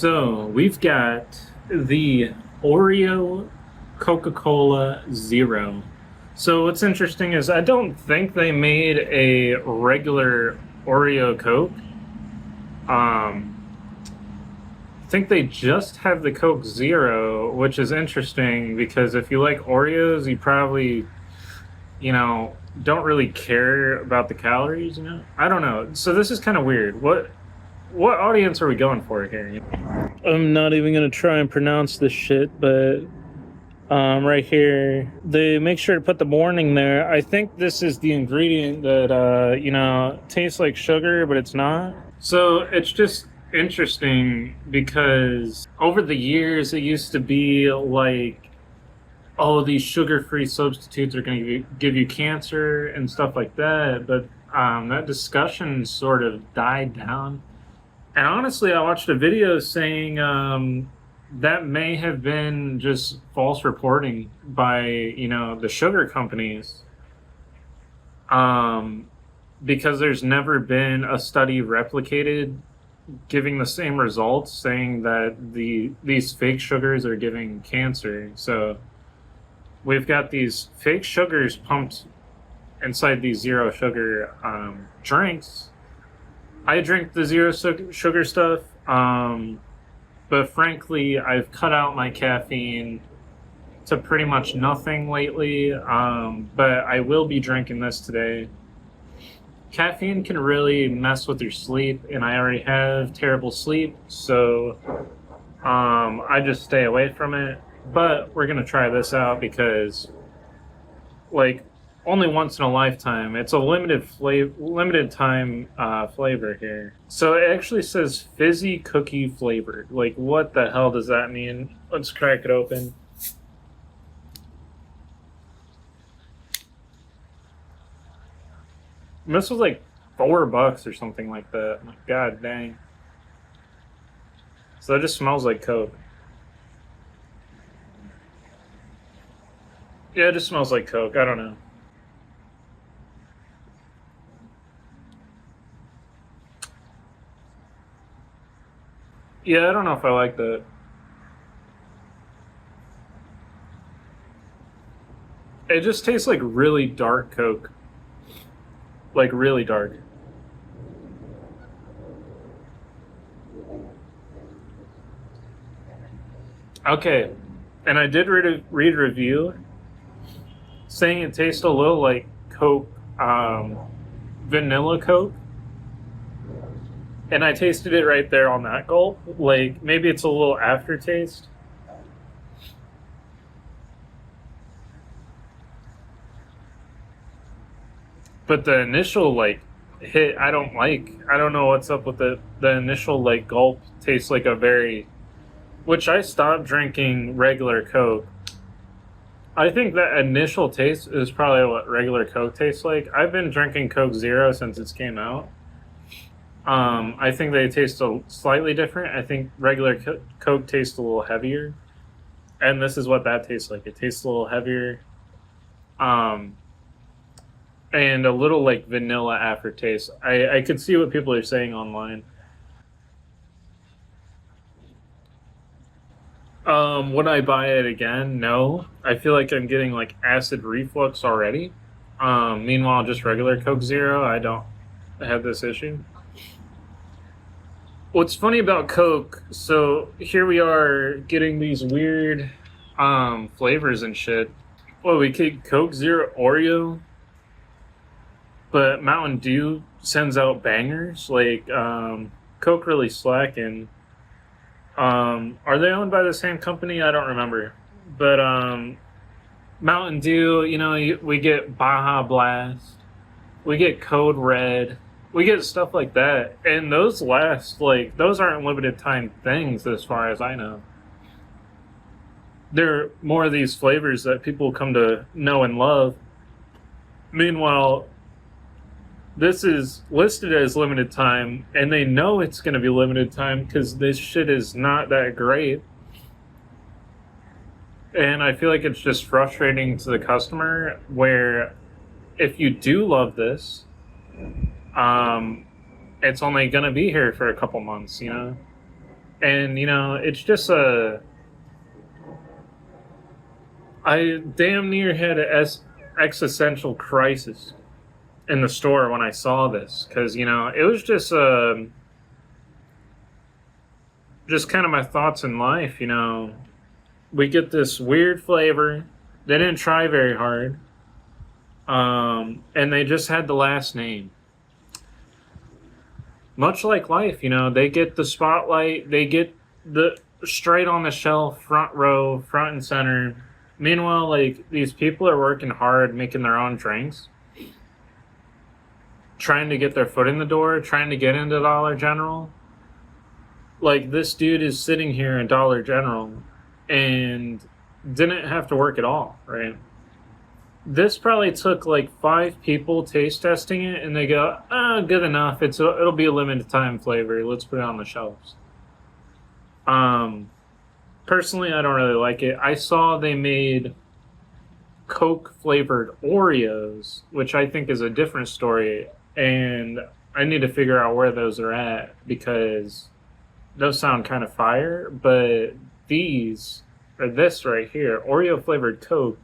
So we've got the Oreo Coca-Cola Zero. So what's interesting is I don't think they made a regular Oreo Coke. I think they just have the Coke Zero, which is interesting because if you like Oreos, you probably, don't really care about the calories. I don't know. So this is kind of weird. What audience are we going for here? I'm not even gonna try and pronounce this shit, but right here they make sure to put the warning there. I think this is the ingredient that tastes like sugar, but it's not. So it's just interesting because over the years it used to be like, oh, these sugar-free substitutes are going to give you cancer and stuff like that, but that discussion sort of died down. And honestly, I watched a video saying that may have been just false reporting by, the sugar companies. Because there's never been a study replicated giving the same results saying that these fake sugars are giving cancer. So we've got these fake sugars pumped inside these zero sugar drinks. I drink the zero sugar stuff, but frankly, I've cut out my caffeine to pretty much nothing lately, but I will be drinking this today. Caffeine can really mess with your sleep, and I already have terrible sleep, so I just stay away from it. But we're going to try this out because, only once in a lifetime. It's a limited time flavor here. So it actually says fizzy cookie flavored. What the hell does that mean? Let's crack it open. And this was like $4 or something like that. God dang. So it just smells like Coke. Yeah, it just smells like Coke. I don't know. Yeah, I don't know if I like that. It just tastes like really dark Coke. Like really dark. Okay. And I did read a review saying it tastes a little like Coke, vanilla Coke. And I tasted it right there on that gulp. Maybe it's a little aftertaste. But the initial, hit, I don't like. I don't know what's up with the initial, gulp tastes like a very... Which I stopped drinking regular Coke. I think that initial taste is probably what regular Coke tastes like. I've been drinking Coke Zero since it came out. I think they taste slightly different. I think regular Coke tastes a little heavier, and this is what that tastes like. It tastes a little heavier, and a little vanilla aftertaste. I could see what people are saying online. Would I buy it again? No. I feel like I'm getting acid reflux already. Meanwhile, just regular Coke Zero, I don't have this issue. What's funny about Coke, so here we are getting these weird flavors and shit. Well, we get Coke Zero Oreo, but Mountain Dew sends out bangers. Coke really slacking. Are they owned by the same company? I don't remember. But Mountain Dew, we get Baja Blast, we get Code Red. We get stuff like that, and those last, those aren't limited time things as far as I know. There are more of these flavors that people come to know and love. Meanwhile, this is listed as limited time, and they know it's going to be limited time because this shit is not that great. And I feel like it's just frustrating to the customer where if you do love this, it's only going to be here for a couple months, And it's just a I damn near had an existential crisis in the store when I saw this because it was just kind of my thoughts in life. We get this weird flavor. They didn't try very hard, and they just had the last name. Much like life, they get the spotlight. They get the straight on the shelf, front row, front and center. Meanwhile, like these people are working hard, making their own drinks, trying to get their foot in the door, trying to get into Dollar General. Like this dude is sitting here in Dollar General and didn't have to work at all, right? This probably took like 5 people taste testing it, and they go, good enough. It'll be a limited time flavor. Let's put it on the shelves. Personally, I don't really like it. I saw they made Coke flavored Oreos, which I think is a different story, and I need to figure out where those are at because those sound kind of fire. But this right here, Oreo flavored Coke,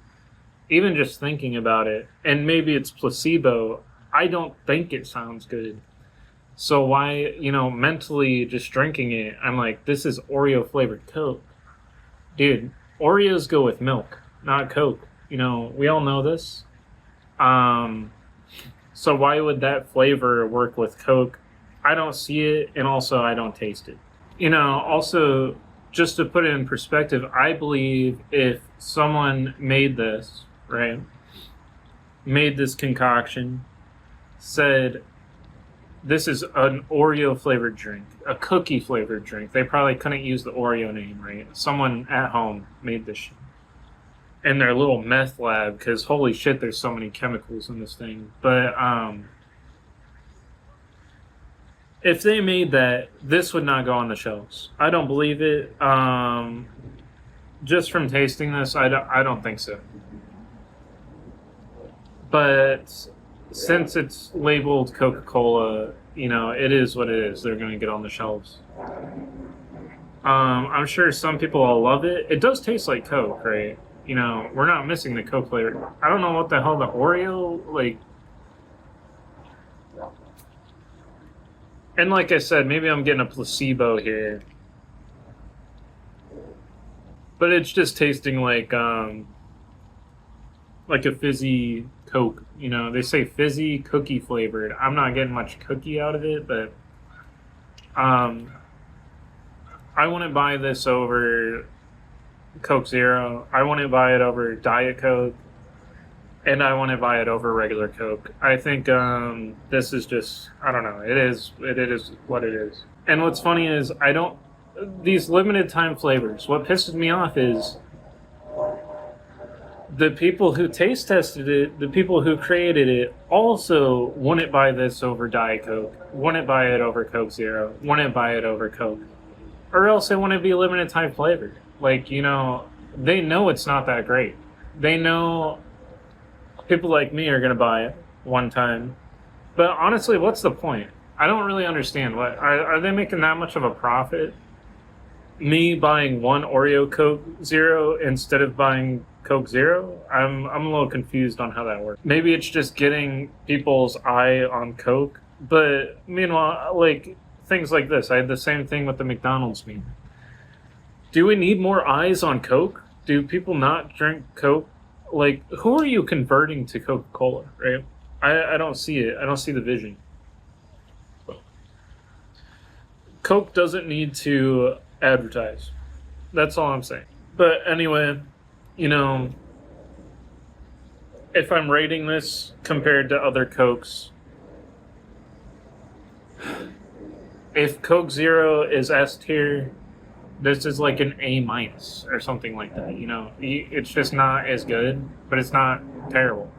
even just thinking about it, and maybe it's placebo, I don't think it sounds good. So why, mentally just drinking it, I'm like, this is Oreo flavored Coke. Dude, Oreos go with milk, not Coke. We all know this. So why would that flavor work with Coke? I don't see it, and also I don't taste it. Also, just to put it in perspective, I believe if someone made this, right, made this concoction, said, this is an Oreo flavored drink, a cookie flavored drink. They probably couldn't use the Oreo name, right? Someone at home made this shit in their little meth lab because holy shit, there's so many chemicals in this thing. But if they made that, this would not go on the shelves. I don't believe it. Just from tasting this, I don't think so. But since it's labeled Coca-Cola, it is what it is. They're going to get on the shelves. I'm sure some people will love it. It does taste like Coke, right? We're not missing the Coke flavor. I don't know what the hell the Oreo, like... And like I said, maybe I'm getting a placebo here. But it's just tasting like a fizzy Coke. They say fizzy, cookie flavored. I'm not getting much cookie out of it, but I wouldn't buy this over Coke Zero. I wouldn't buy it over Diet Coke, and I wouldn't buy it over regular Coke. I think this is just, I don't know. It is what it is. And what's funny is these limited time flavors. What pisses me off is the people who taste tested it, the people who created it, also wouldn't buy this over Diet Coke, wouldn't buy it over Coke Zero, wouldn't buy it over Coke. Or else it wouldn't be a limited time flavor. Like, they know it's not that great. They know people like me are going to buy it one time. But honestly, what's the point? I don't really understand. What are they making that much of a profit? Me buying one Oreo Coke Zero instead of buying Coke Zero? I'm a little confused on how that works. Maybe it's just getting people's eye on Coke. But meanwhile, like things like this, I had the same thing with the McDonald's meme. Do we need more eyes on Coke? Do people not drink Coke? Like, who are you converting to Coca-Cola, right? I don't see it. I don't see the vision. Coke doesn't need to advertise. That's all I'm saying. But anyway, if I'm rating this compared to other Cokes, if Coke Zero is S tier, this is like an A minus or something like that. It's just not as good, but it's not terrible.